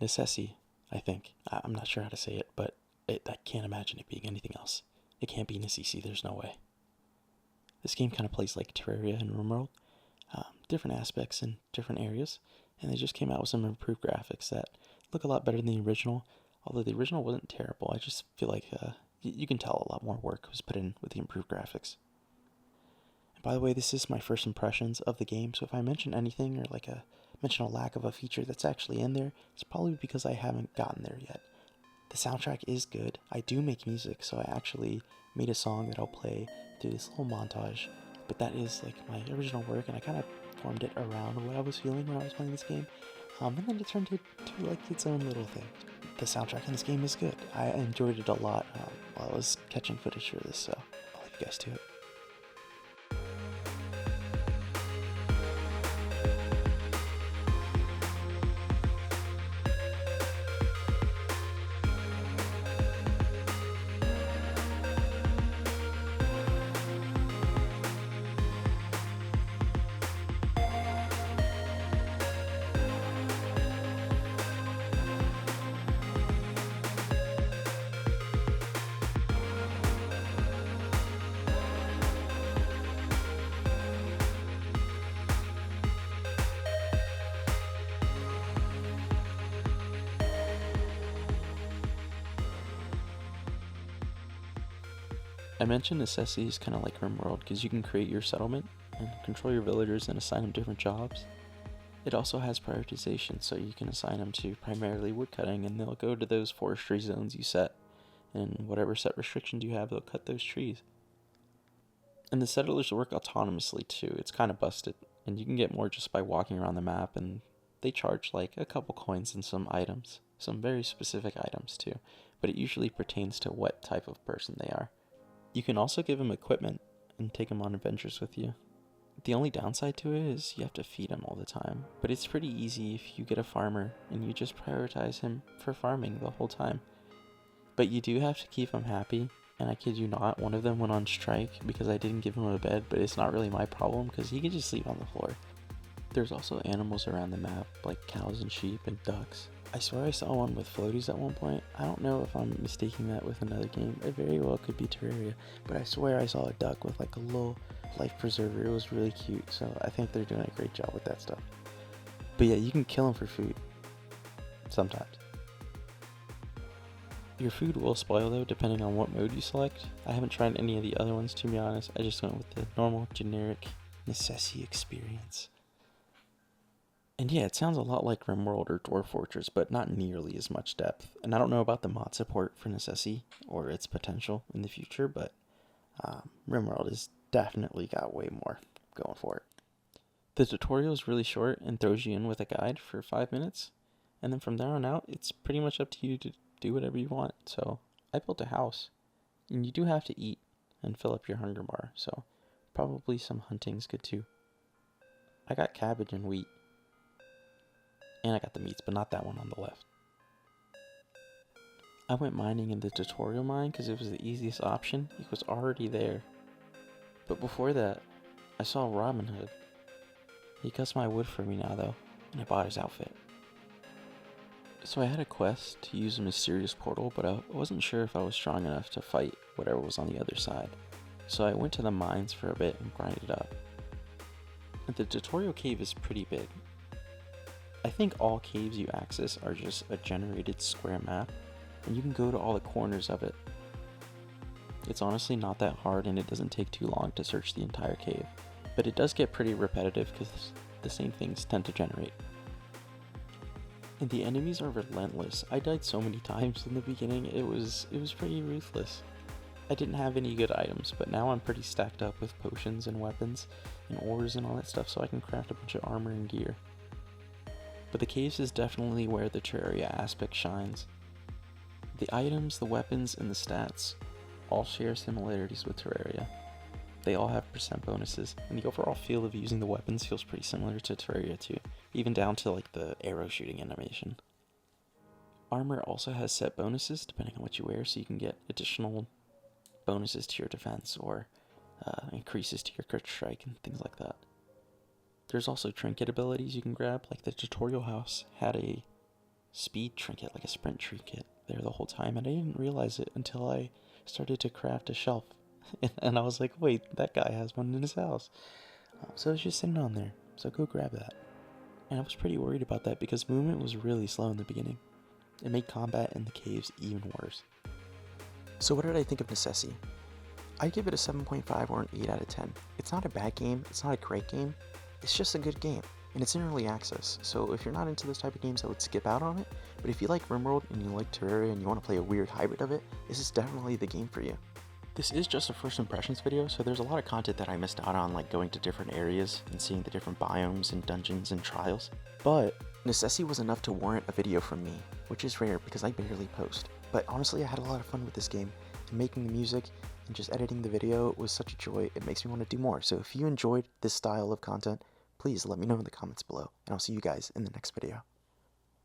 Necesse, I think. I'm not sure how to say it, but I can't imagine it being anything else. It can't be Necesse, there's no way. This game kind of plays like Terraria and RimWorld, different aspects in different areas, and they just came out with some improved graphics that look a lot better than the original, although the original wasn't terrible. I just feel like you can tell a lot more work was put in with the improved graphics. And by the way, this is my first impressions of the game, so if I mention anything or mention a lack of a feature that's actually in there, it's probably because I haven't gotten there yet. The soundtrack is good. I do make music, so I actually made a song that I'll play through this little montage. But that is like my original work, and I kind of formed it around what I was feeling when I was playing this game. And then it turned into like its own little thing. The soundtrack in this game is good. I enjoyed it a lot while I was catching footage for this, so I'll leave you guys to it. I mentioned Necesse is kind of like RimWorld because you can create your settlement and control your villagers and assign them different jobs. It also has prioritization, so you can assign them to primarily woodcutting and they'll go to those forestry zones you set. And whatever set restrictions you have, they'll cut those trees. And the settlers work autonomously too. It's kind of busted, and you can get more just by walking around the map, and they charge like a couple coins and some items, some very specific items too, but it usually pertains to what type of person they are. You can also give him equipment and take him on adventures with you. The only downside to it is you have to feed him all the time, but it's pretty easy if you get a farmer and you just prioritize him for farming the whole time. But you do have to keep him happy, and I kid you not, one of them went on strike because I didn't give him a bed, but it's not really my problem because he could just sleep on the floor. There's also animals around the map, like cows and sheep and ducks. I swear I saw one with floaties at one point. I don't know if I'm mistaking that with another game. It very well could be Terraria, but I swear I saw a duck with like a little life preserver. It was really cute, so I think they're doing a great job with that stuff. But yeah, you can kill them for food. Sometimes. Your food will spoil though, depending on what mode you select. I haven't tried any of the other ones, to be honest. I just went with the normal, generic Necesse experience. And yeah, it sounds a lot like RimWorld or Dwarf Fortress, but not nearly as much depth. And I don't know about the mod support for Necesse or its potential in the future, but RimWorld has definitely got way more going for it. The tutorial is really short and throws you in with a guide for 5 minutes. And then from there on out, it's pretty much up to you to do whatever you want. So I built a house, and you do have to eat and fill up your hunger bar, so probably some hunting's good too. I got cabbage and wheat. And I got the meats, but not that one on the left. I went mining in the tutorial mine because it was the easiest option. It was already there. But before that, I saw Robin Hood. He cuts my wood for me now though, and I bought his outfit. So I had a quest to use a mysterious portal, but I wasn't sure if I was strong enough to fight whatever was on the other side. So I went to the mines for a bit and grinded up. And the tutorial cave is pretty big. I think all caves you access are just a generated square map, and you can go to all the corners of it. It's honestly not that hard, and it doesn't take too long to search the entire cave, but it does get pretty repetitive because the same things tend to generate. And the enemies are relentless. I died so many times in the beginning, it was pretty ruthless. I didn't have any good items, but now I'm pretty stacked up with potions and weapons and ores and all that stuff, so I can craft a bunch of armor and gear. But the caves is definitely where the Terraria aspect shines. The items, the weapons, and the stats all share similarities with Terraria. They all have percent bonuses, and the overall feel of using the weapons feels pretty similar to Terraria too, even down to like the arrow shooting animation. Armor also has set bonuses depending on what you wear, so you can get additional bonuses to your defense or increases to your crit strike and things like that. There's also trinket abilities you can grab, like the tutorial house had a speed trinket, like a sprint trinket, there the whole time, and I didn't realize it until I started to craft a shelf. And I was like, wait, that guy has one in his house. So it's just sitting on there, so go grab that. And I was pretty worried about that because movement was really slow in the beginning. It made combat in the caves even worse. So what did I think of Necesse? I'd give it a 7.5 or an 8 out of 10. It's not a bad game, it's not a great game, it's just a good game. And it's in early access, so if you're not into those type of games, I would skip out on it. But if you like RimWorld and you like Terraria and you want to play a weird hybrid of it, this is definitely the game for you. This is just a first impressions video, so there's a lot of content that I missed out on, like going to different areas and seeing the different biomes and dungeons and trials. But Necesse was enough to warrant a video from me, which is rare because I barely post. But honestly, I had a lot of fun with this game, and making the music and just editing the video was such a joy, it makes me want to do more. So if you enjoyed this style of content, please let me know in the comments below, and I'll see you guys in the next video.